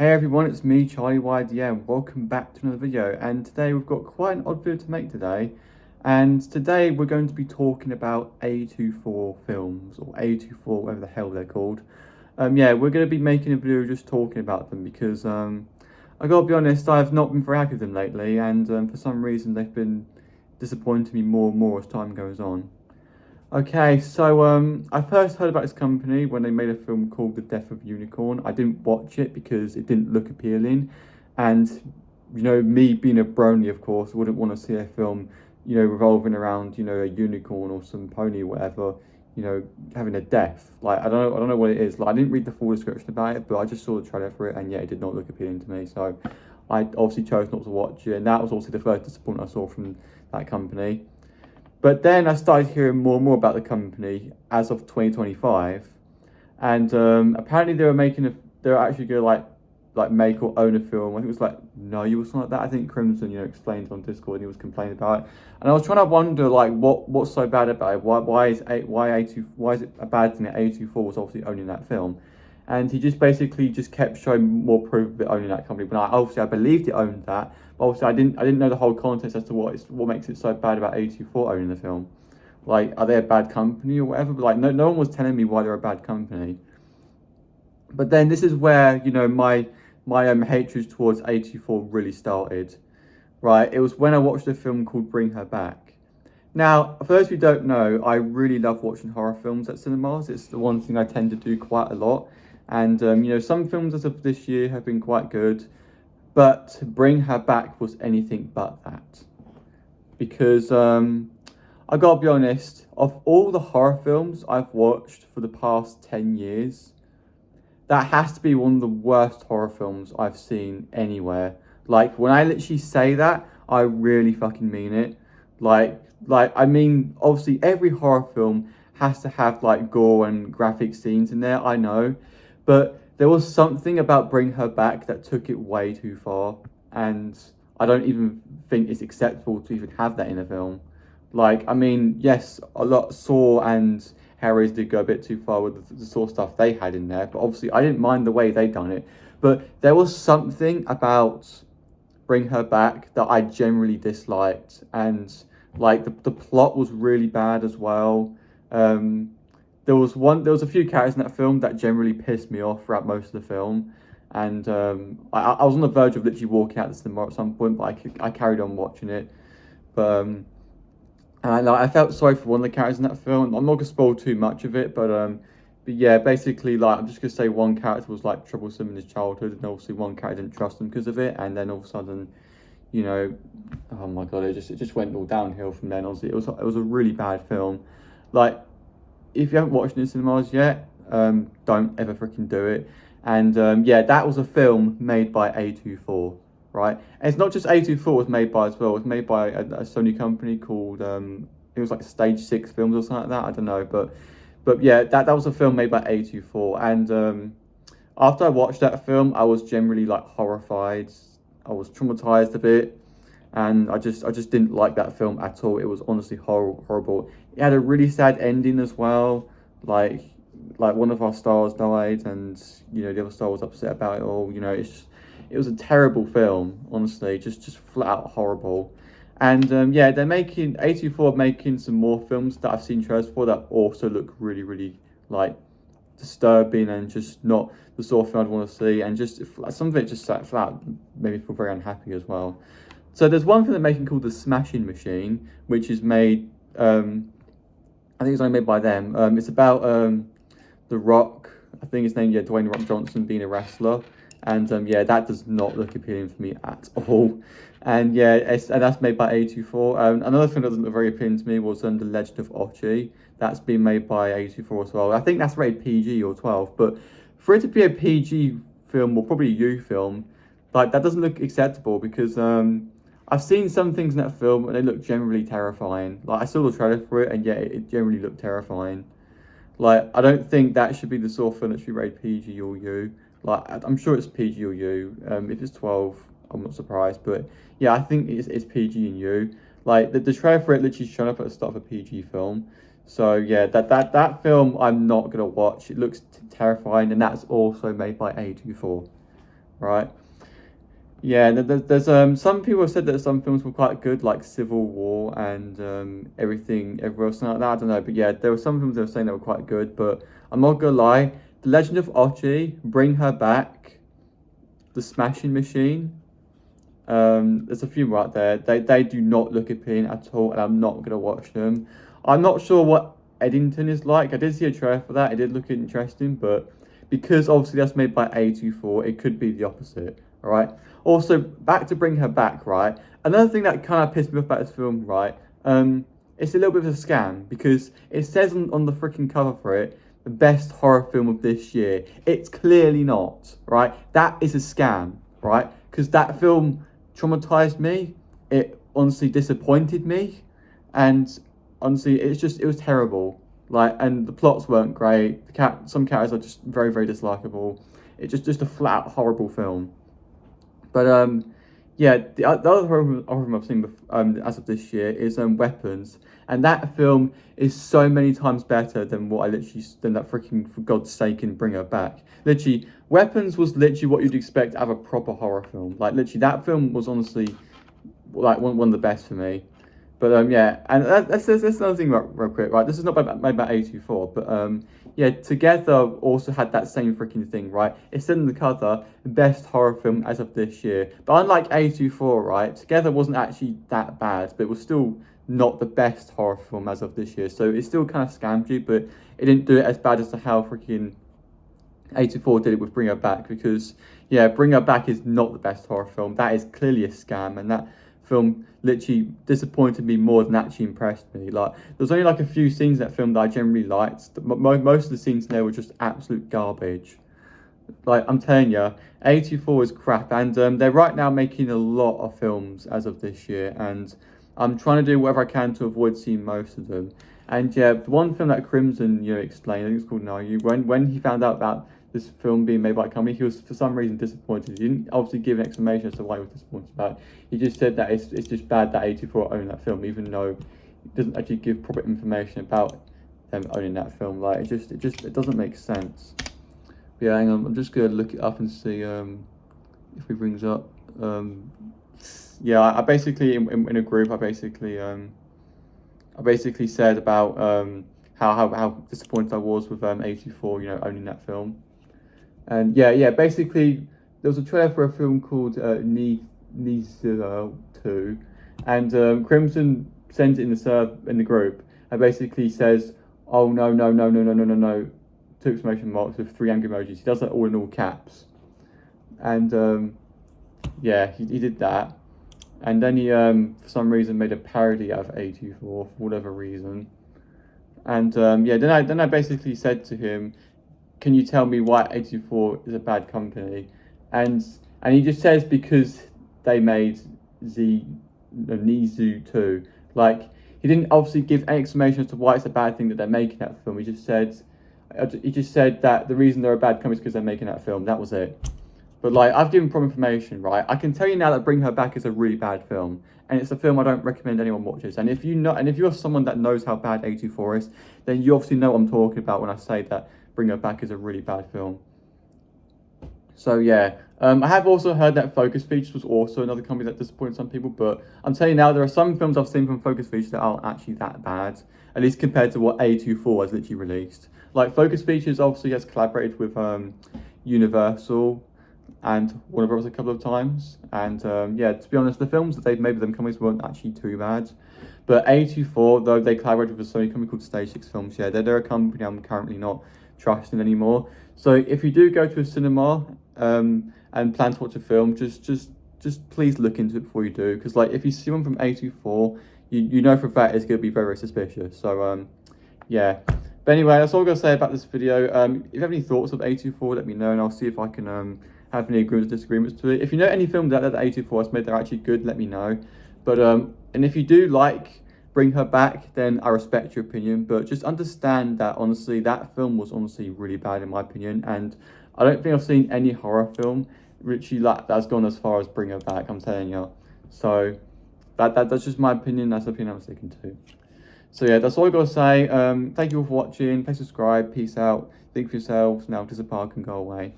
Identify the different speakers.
Speaker 1: Hey everyone, it's me, Charlie YDM. Welcome back to another video. And today we've got quite an odd video to make today. And today we're going to be talking about A24 films, or A24, whatever the hell they're called. Yeah, we're going to be making a video just talking about them because I gotta be honest, I've not been very happy with them lately, and for some reason they've been disappointing me more and more as time goes on. Okay, so I first heard about this company when they made a film called The Death of Unicorn. I didn't watch it because it didn't look appealing, and me being a brony, of course, wouldn't want to see a film, revolving around, a unicorn or some pony or whatever, having a death. Like I don't know what it is. Like I didn't read the full description about it, but I just saw the trailer for it, and yeah, it did not look appealing to me. So I obviously chose not to watch it, and that was also the first disappointment I saw from that company. But then I started hearing more and more about the company as of 2025, and apparently they were actually going to like make or own a film. I think it was like No You or something like that. I think Crimson, explained on Discord and he was complaining about it, and I was trying to wonder like what's so bad about it? Why is it a bad thing that A24 was obviously owning that film? And he just basically just kept showing more proof of it owning that company. But I believed it owned that, but obviously I didn't know the whole context as to what makes it so bad about A24 owning the film. Like, are they a bad company or whatever? But like, no one was telling me why they're a bad company. But then this is where my hatred towards A24 really started. Right, it was when I watched a film called Bring Her Back. Now, for those who don't know, I really love watching horror films at cinemas. It's the one thing I tend to do quite a lot. And, some films as of this year have been quite good, but Bring Her Back was anything but that. Because, I gotta be honest, of all the horror films I've watched for the past 10 years, that has to be one of the worst horror films I've seen anywhere. Like, when I literally say that, I really fucking mean it. I mean, obviously, every horror film has to have like gore and graphic scenes in there. I know, but there was something about Bring Her Back that took it way too far, and I don't even think it's acceptable to even have that in a film. Like, I mean, yes, a lot Saw and Hellraiser did go a bit too far with the sort of stuff they had in there, but obviously I didn't mind the way they done it. But there was something about Bring Her Back that I generally disliked, and like the plot was really bad as well. There was a few characters in that film that generally pissed me off throughout most of the film, and I was on the verge of literally walking out the cinema at some point, but I carried on watching it. But and I felt sorry for one of the characters in that film. I'm not gonna spoil too much of it, but yeah, basically, like, I'm just gonna say one character was like troublesome in his childhood, and obviously one character didn't trust him because of it, and then all of a sudden, oh my god, it just went all downhill from then. Obviously, it was a really bad film. Like, if you haven't watched it in cinemas yet, don't ever freaking do it. And yeah, that was a film made by A24, right? And it's not just A24 was made by as well. It was made by a Sony company called it was like Stage 6 Films or something like that. I don't know, but yeah, that was a film made by A24. And after I watched that film, I was generally like horrified. I was traumatized a bit, and I just didn't like that film at all. It was honestly horrible. It had a really sad ending as well. Like one of our stars died, and the other star was upset about it all. It was a terrible film, honestly, just flat out horrible. And yeah, they're making A24 making some more films that I've seen trailers for that also look really, really like disturbing and just not the sort of film I'd want to see, and just some of it just flat out made me feel very unhappy as well. So there's one thing they're making called the Smashing Machine, which is made, I think it's only made by them. It's about The Rock, I think his name, yeah, Dwayne Rock Johnson being a wrestler. And yeah, that does not look appealing for me at all. And yeah, and that's made by A24. Another thing that doesn't look very appealing to me was The Legend of Ochi. That's been made by A24 as well. I think that's rated PG or 12, but for it to be a PG film or probably a U film, like that doesn't look acceptable because I've seen some things in that film and they look generally terrifying. Like I saw the trailer for it and yeah, it generally looked terrifying. Like I don't think that should be the sort of film that should be rated PG or U. Like I'm sure it's PG or U. If it's 12, I'm not surprised. But yeah, I think it's PG and U. Like the trailer for it literally showed up at the start of a PG film. So yeah, that film I'm not gonna watch. It looks terrifying, and that's also made by A24. right? Yeah, there's some people have said that some films were quite good, like Civil War and everything, everywhere else like that. I don't know, but yeah, there were some films that were saying they were quite good. But I'm not gonna lie, The Legend of Ochi, Bring Her Back, The Smashing Machine. There's a few right there. They do not look appealing at all, and I'm not gonna watch them. I'm not sure what Eddington is like. I did see a trailer for that. It did look interesting, but because obviously that's made by A24, it could be the opposite. All right. Also, back to Bring Her Back. Right. Another thing that kind of pissed me off about this film. Right. It's a little bit of a scam because it says on the freaking cover for it, the best horror film of this year. It's clearly not. Right. That is a scam. Right. Because that film traumatized me. It honestly disappointed me, and honestly, it was terrible. Like, and the plots weren't great. Some characters are just very, very dislikable. It's just a flat horrible film. But yeah, the other horror film I've seen as of this year is Weapons, and that film is so many times better than what I literally than that freaking For God's Sake and Bring Her Back. Literally, Weapons was literally what you'd expect out of a proper horror film. Like literally, that film was honestly like one of the best for me. But yeah, and that's another thing real quick, right? This is not made by A24, but yeah, Together also had that same freaking thing, right? It said in the cover, best horror film as of this year. But unlike A24, right, Together wasn't actually that bad, but it was still not the best horror film as of this year. So it still kind of scammed you, but it didn't do it as bad as to how freaking A24 did it with Bring Her Back, because yeah, Bring Her Back is not the best horror film. That is clearly a scam, and that film literally disappointed me more than actually impressed me. Like, there's only like a few scenes in that film that I generally liked. Most of the scenes there were just absolute garbage. Like, I'm telling you, A24 is crap, and they're right now making a lot of films as of this year, and I'm trying to do whatever I can to avoid seeing most of them. And yeah, the one film that Crimson, explained, I think it's called Now You, when he found out about this film being made by a company, he was for some reason disappointed. He didn't obviously give an explanation as to why he was disappointed about it. He just said that it's just bad that A24 owned that film, even though it doesn't actually give proper information about them owning that film. Like, it doesn't make sense. But yeah, hang on, I'm just gonna look it up and see if it brings up. Yeah, I basically in a group, I basically said about how disappointed I was with A24, owning that film. And yeah, basically there was a trailer for a film called Ze Zha 2, and Crimson sends it in the group and basically says, "Oh no," two exclamation marks with 3 angry emojis. He does that all in all caps, and yeah, he did that, and then he for some reason made a parody out of A24 for whatever reason, and yeah, then I basically said to him, can you tell me why A24 is a bad company? And he just says because they made Ze Zha 2. Like, he didn't obviously give any explanation as to why it's a bad thing that they're making that film. He just said that the reason they're a bad company is because they're making that film. That was it. But like, I've given proper information, right? I can tell you now that Bring Her Back is a really bad film, and it's a film I don't recommend anyone watches. And if you're someone that knows how bad A24 is, then you obviously know what I'm talking about when I say that Bring Her Back is a really bad film. So yeah, I have also heard that Focus Features was also another company that disappointed some people, but I'm telling you now, there are some films I've seen from Focus Features that aren't actually that bad, at least compared to what A24 has literally released. Like, Focus Features obviously has collaborated with Universal and Warner Bros. A couple of times, and yeah, to be honest, the films that they've made with them companies weren't actually too bad. But A24, though, they collaborated with a Sony company called Stage 6 Films. Yeah, they're a company I'm currently not trusting anymore. So if you do go to a cinema and plan to watch a film, just please look into it before you do, because like, if you see one from A24, you know for a fact it's going to be very, very suspicious. So yeah. But anyway, that's all I'm going to say about this video. If you have any thoughts of A24, let me know, and I'll see if I can have any agreements or disagreements to it. If you know any films out there that A24 has made that are actually good, let me know. But and if you do like Bring Her Back, then I respect your opinion, but just understand that honestly, that film was honestly really bad in my opinion, and I don't think I've seen any horror film literally like that's gone as far as Bring Her Back, I'm telling you. So that's just my opinion. That's the opinion I'm sticking to. So yeah, that's all I got to say. Thank you all for watching. Please subscribe. Peace out. Think for yourselves. Now, disappear and go away.